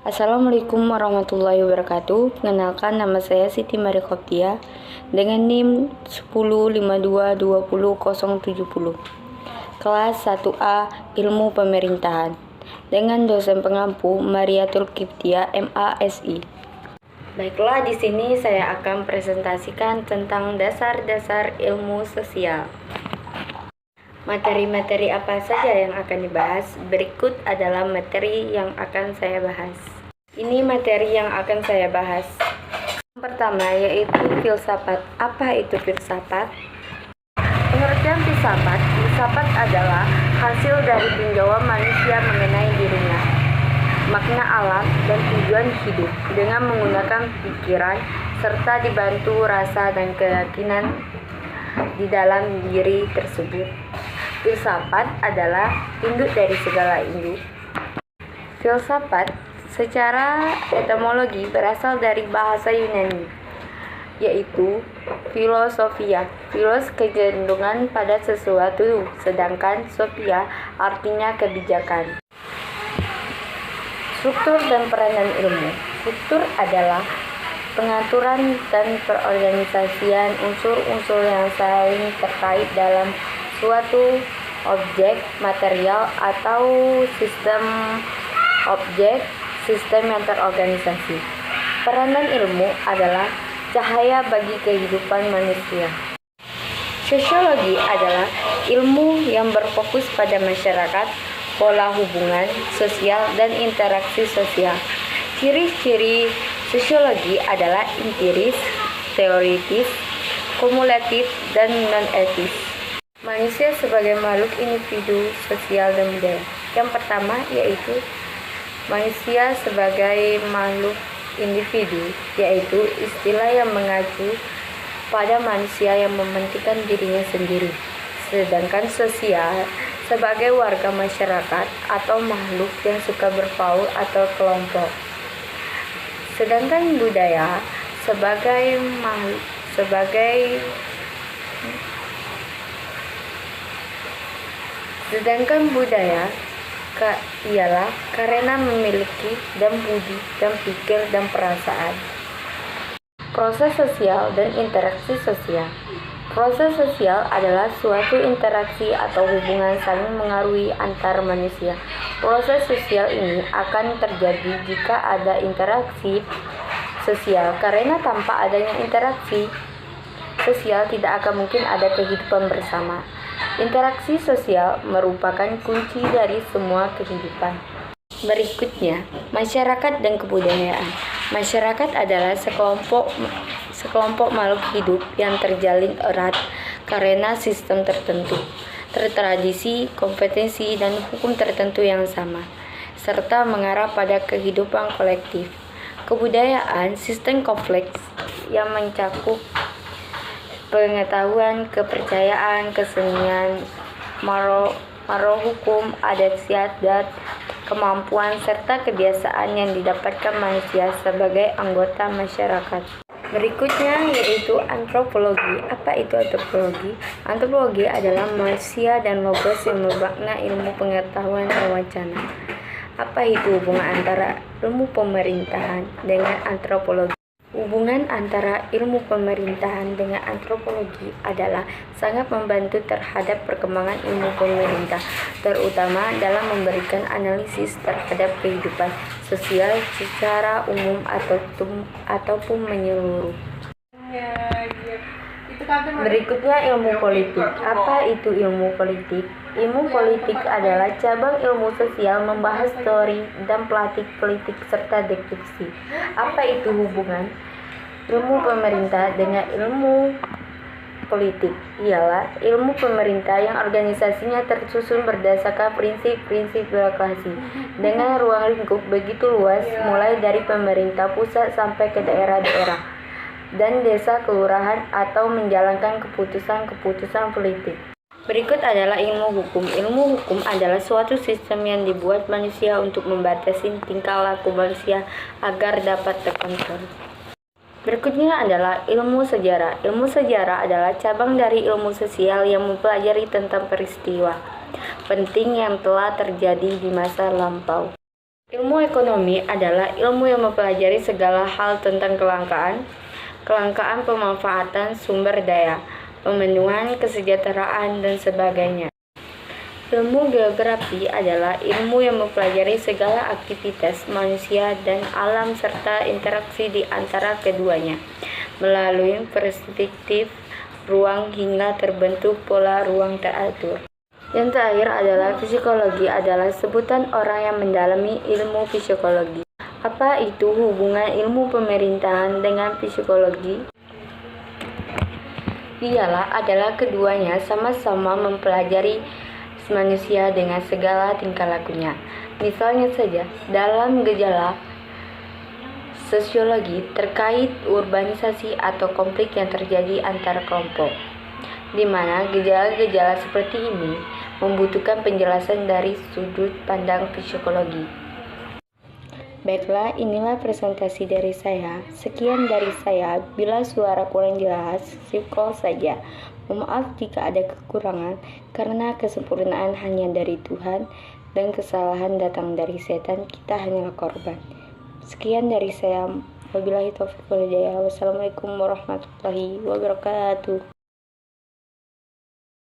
Assalamualaikum warahmatullahi wabarakatuh. Perkenalkan, nama saya Siti Marikoptia dengan NIM 1052200070. Kelas 1A Ilmu Pemerintahan dengan dosen pengampu Mariatul Kiptia MASI. Baiklah, di sini saya akan presentasikan tentang dasar-dasar ilmu sosial. Materi-materi apa saja yang akan dibahas? Berikut adalah materi yang akan saya bahas. Ini materi yang akan saya bahas. Yang pertama yaitu filsafat. Apa itu filsafat? Pengertian filsafat adalah hasil dari tinjauan manusia mengenai dirinya, makna alam dan tujuan hidup dengan menggunakan pikiran serta dibantu rasa dan keyakinan di dalam diri tersebut. Filsafat adalah induk dari segala induk. Filsafat secara etimologi berasal dari bahasa Yunani, yaitu filosofia. Filos kecenderungan pada sesuatu, sedangkan sophia artinya kebijakan. Struktur dan peranan ilmu. Struktur adalah pengaturan dan perorganisasian unsur-unsur yang saling terkait dalam suatu objek, material, atau sistem objek, sistem yang terorganisasi. Peranan ilmu adalah cahaya bagi kehidupan manusia. Sosiologi adalah ilmu yang berfokus pada masyarakat, pola hubungan sosial, dan interaksi sosial. Ciri-ciri sosiologi adalah empiris, teoritis, kumulatif, dan non-etis. Manusia sebagai makhluk individu, sosial, dan budaya. Yang pertama yaitu manusia sebagai makhluk individu, yaitu istilah yang mengacu pada manusia yang mementingkan dirinya sendiri. Sedangkan sosial sebagai warga masyarakat atau makhluk yang suka berbaur atau kelompok. Sedangkan budaya sebagai ialah karena memiliki dan budi dan pikir dan perasaan. Proses sosial dan interaksi sosial. Proses sosial adalah suatu interaksi atau hubungan saling mengaruhi antar manusia. Proses sosial ini akan terjadi jika ada interaksi sosial, karena tanpa adanya interaksi sosial tidak akan mungkin ada kehidupan bersama. Interaksi sosial merupakan kunci dari semua kehidupan. Berikutnya, masyarakat dan kebudayaan. Masyarakat adalah sekelompok makhluk hidup yang terjalin erat karena sistem tertentu, tradisi, kompetensi, dan hukum tertentu yang sama, serta mengarah pada kehidupan kolektif. Kebudayaan sistem kompleks yang mencakup pengetahuan, kepercayaan, kesenian, maro hukum, adat istiadat, kemampuan, serta kebiasaan yang didapatkan manusia sebagai anggota masyarakat. Berikutnya yaitu antropologi. Apa itu antropologi? Antropologi adalah manusia dan logos yang bermakna ilmu pengetahuan dan wacana. Apa itu hubungan antara ilmu pemerintahan dengan antropologi? Hubungan antara ilmu pemerintahan dengan antropologi adalah sangat membantu terhadap perkembangan ilmu pemerintah, terutama dalam memberikan analisis terhadap kehidupan sosial secara umum ataupun menyeluruh. Berikutnya ilmu politik. Apa itu ilmu politik? Ilmu politik adalah cabang ilmu sosial membahas teori dan praktik politik serta deskripsi. Apa itu hubungan ilmu pemerintah dengan ilmu politik? Ialah ilmu pemerintah yang organisasinya tersusun berdasarkan prinsip-prinsip birokrasi dengan ruang lingkup begitu luas, mulai dari pemerintah pusat sampai ke daerah-daerah dan desa kelurahan, atau menjalankan keputusan-keputusan politik. Berikut adalah ilmu hukum. Ilmu hukum adalah suatu sistem yang dibuat manusia untuk membatasi tingkah laku manusia agar dapat terkontrol. Berikutnya adalah ilmu sejarah. Ilmu sejarah adalah cabang dari ilmu sosial yang mempelajari tentang peristiwa penting yang telah terjadi di masa lampau. Ilmu ekonomi adalah ilmu yang mempelajari segala hal tentang kelangkaan pemanfaatan sumber daya, pemenuhan kesejahteraan, dan sebagainya. Ilmu geografi adalah ilmu yang mempelajari segala aktivitas manusia dan alam serta interaksi di antara keduanya, melalui perspektif ruang hingga terbentuk pola ruang teratur. Yang terakhir adalah psikologi adalah sebutan orang yang mendalami ilmu psikologi. Apa itu hubungan ilmu pemerintahan dengan psikologi? Dialah adalah keduanya sama-sama mempelajari manusia dengan segala tingkah lakunya. Misalnya saja, dalam gejala sosiologi terkait urbanisasi atau konflik yang terjadi antar kelompok, di mana gejala-gejala seperti ini membutuhkan penjelasan dari sudut pandang psikologi. Baiklah, inilah presentasi dari saya. Sekian dari saya. Bila suara kurang jelas, call saja. Maaf jika ada kekurangan, karena kesempurnaan hanya dari Tuhan dan kesalahan datang dari setan, kita hanyalah korban. Sekian dari saya. Wabillahi taufiq wal hidayah. Wassalamualaikum warahmatullahi wabarakatuh.